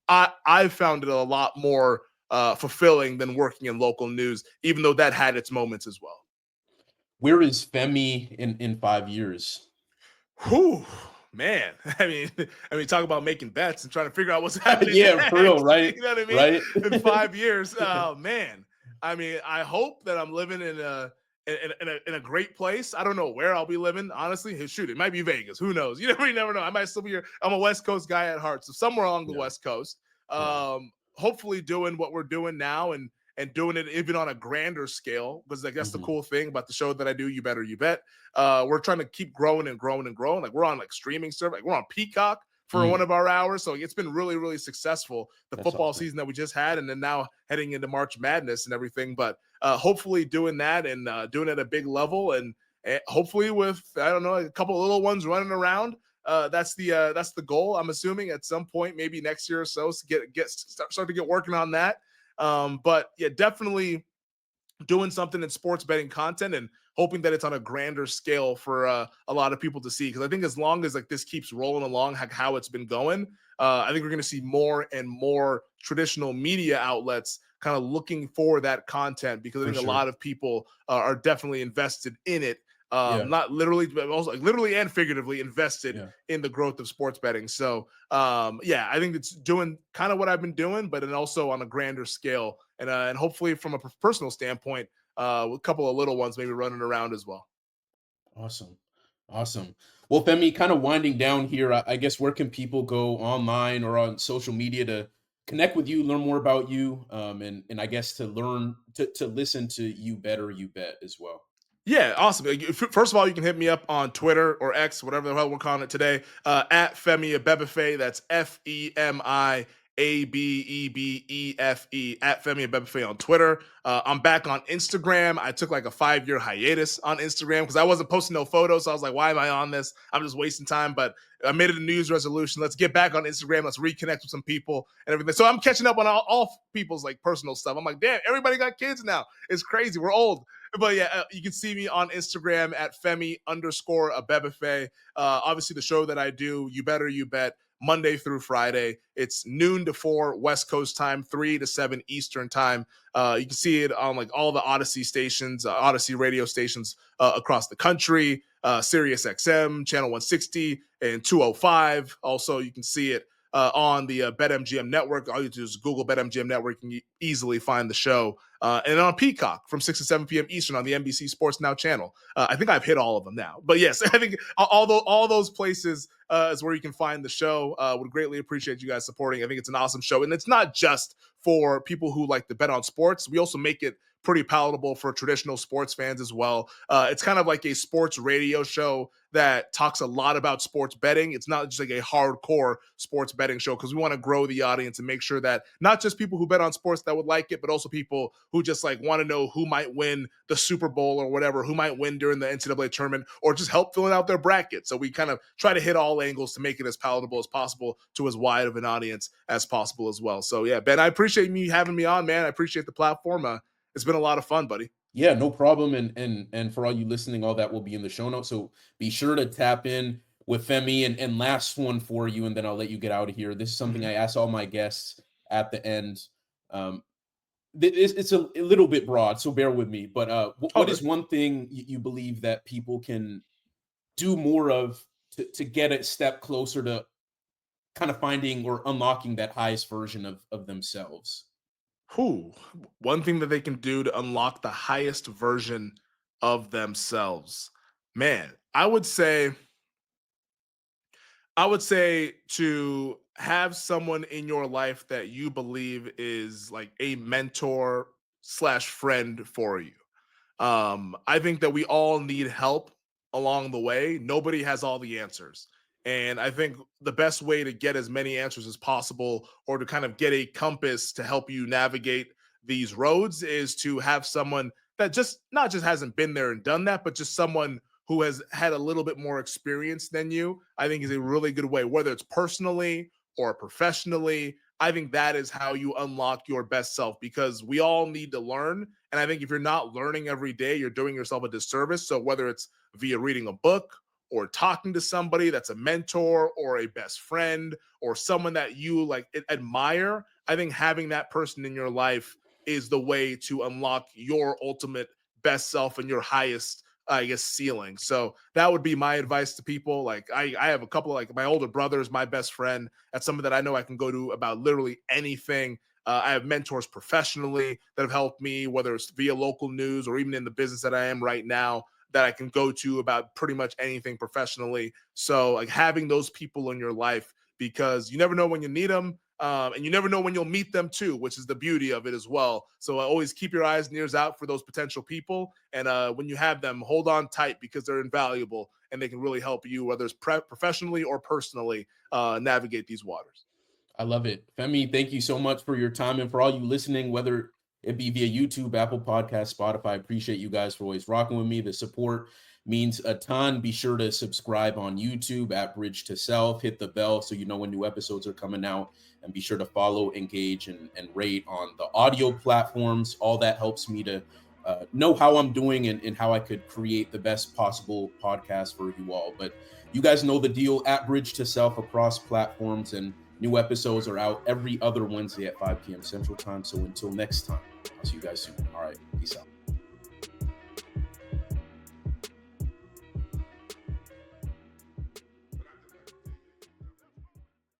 I found it a lot more fulfilling than working in local news, even though that had its moments as well. Where is Femi in 5 years? Whew, man. I mean, talk about making bets and trying to figure out what's happening Yeah, for real, next. right? You know what I mean? Right? In 5 years, oh man. I mean, I hope that I'm living in a great place. I don't know where I'll be living. Honestly, shoot, it might be Vegas. Who knows? You never know. I might still be here. I'm a West Coast guy at heart, so somewhere along the Yeah, West Coast. yeah. Hopefully, doing what we're doing now and doing it even on a grander scale because like that's the Mhm. cool thing about the show that I do. You better you bet. We're trying to keep growing and growing and growing. Like we're on like streaming service. Like we're on Peacock for one Mm, of our hours. So it's been really, really successful. The that's football awesome. season that we just had, and then now heading into March Madness and everything. But hopefully doing that and doing it at a big level, and hopefully with I don't know a couple of little ones running around. That's the goal. I'm assuming at some point, maybe next year or so, start to get working on that. But yeah, definitely doing something in sports betting content and hoping that it's on a grander scale for a lot of people to see. Because I think as long as like this keeps rolling along, like how it's been going, I think we're going to see more and more traditional media outlets kind of looking for that content because I For think a sure. lot of people are definitely invested in it. Yeah, Not literally, but also like literally and figuratively invested yeah. in the growth of sports betting. So yeah, I think it's doing kind of what I've been doing, but then also on a grander scale, and hopefully from a personal standpoint, with a couple of little ones maybe running around as well. Awesome. Awesome. Well, Femi, kind of winding down here, I guess where can people go online or on social media to connect with you, learn more about you, and I guess to learn to listen to you better, you bet as well. Yeah, awesome. First of all, you can hit me up on Twitter or X, whatever the hell we're calling it today, at Femi Abebefe. That's FemiAbebefe at Femi Abebefe on Twitter. I'm back on Instagram. I took like a 5 year hiatus on Instagram because I wasn't posting no photos. So I was like, why am I on this? I'm just wasting time. But I made it a New Year's resolution. Let's get back on Instagram. Let's reconnect with some people and everything. So I'm catching up on all people's like personal stuff. I'm like, damn, everybody got kids now. It's crazy. We're old. But yeah, you can see me on Instagram at Femi_Abebefe. Obviously, the show that I do, You Better You Bet, Monday through Friday. It's noon to 4 West Coast time, 3 to 7 Eastern time. You can see it on like all the Odyssey stations, Odyssey radio stations across the country, Sirius XM, Channel 160, and 205. Also, you can see it on the BetMGM network. All you do is Google BetMGM network and you easily find the show. And on Peacock from 6 to 7 p.m. Eastern on the NBC Sports Now channel. I think I've hit all of them now. But yes, I think all those places is where you can find the show. Would greatly appreciate you guys supporting. I think it's an awesome show. And it's not just for people who like to bet on sports. We also make it pretty palatable for traditional sports fans as well. It's kind of like a sports radio show that talks a lot about sports betting. It's not just like a hardcore sports betting show because we want to grow the audience and make sure that not just people who bet on sports that would like it, but also people who just like want to know who might win the Super Bowl or whatever, who might win during the NCAA tournament, or just help filling out their bracket. So we kind of try to hit all angles to make it as palatable as possible to as wide of an audience as possible as well. So yeah, Ben, I appreciate me having me on, man. I appreciate the platform. It's been a lot of fun, buddy. Yeah, no problem. And for all you listening, all that will be in the show notes. So be sure to tap in with Femi. And last one for you, and then I'll let you get out of here. This is something Mhm. I ask all my guests at the end. Um, it's a little bit broad, so bear with me. But All what good. is one thing you believe that people can do more of to get a step closer to kind of finding or unlocking that highest version of themselves? Who one thing that they can do to unlock the highest version of themselves, man, I would say I would say to have someone in your life that you believe is like a mentor slash friend for you. I think that we all need help along the way. Nobody has all the answers. And I think the best way to get as many answers as possible or to kind of get a compass to help you navigate these roads is to have someone that just not just hasn't been there and done that, but just someone who has had a little bit more experience than you. I think is a really good way, whether it's personally or professionally. I think that is how you unlock your best self because we all need to learn. And I think if you're not learning every day, you're doing yourself a disservice. So whether it's via reading a book or talking to somebody that's a mentor or a best friend or someone that you like admire, I think having that person in your life is the way to unlock your ultimate best self and your highest I guess ceiling. So that would be my advice to people. Like I have a couple of, like my older brother is my best friend. That's someone that I know I can go to about literally anything. I have mentors professionally that have helped me, whether it's via local news or even in the business that I am right now, that I can go to about pretty much anything professionally. So like having those people in your life because you never know when you need them. And you never know when you'll meet them too, which is the beauty of it as well. So always keep your eyes and ears out for those potential people. And when you have them, hold on tight because they're invaluable and they can really help you, whether it's professionally or personally, navigate these waters. I love it. Femi, thank you so much for your time. And for all you listening, whether it be via YouTube, Apple Podcast, Spotify, I appreciate you guys for always rocking with me. The support means a ton. Be sure to subscribe on YouTube at Bridge to Self. Hit the bell so you know when new episodes are coming out. And be sure to follow, engage, and rate on the audio platforms. All that helps me to know how I'm doing and how I could create the best possible podcast for you all. But you guys know the deal at Bridge to Self across platforms, and new episodes are out every other Wednesday at 5 p.m. Central Time. So until next time, I'll see you guys soon. All right, peace out.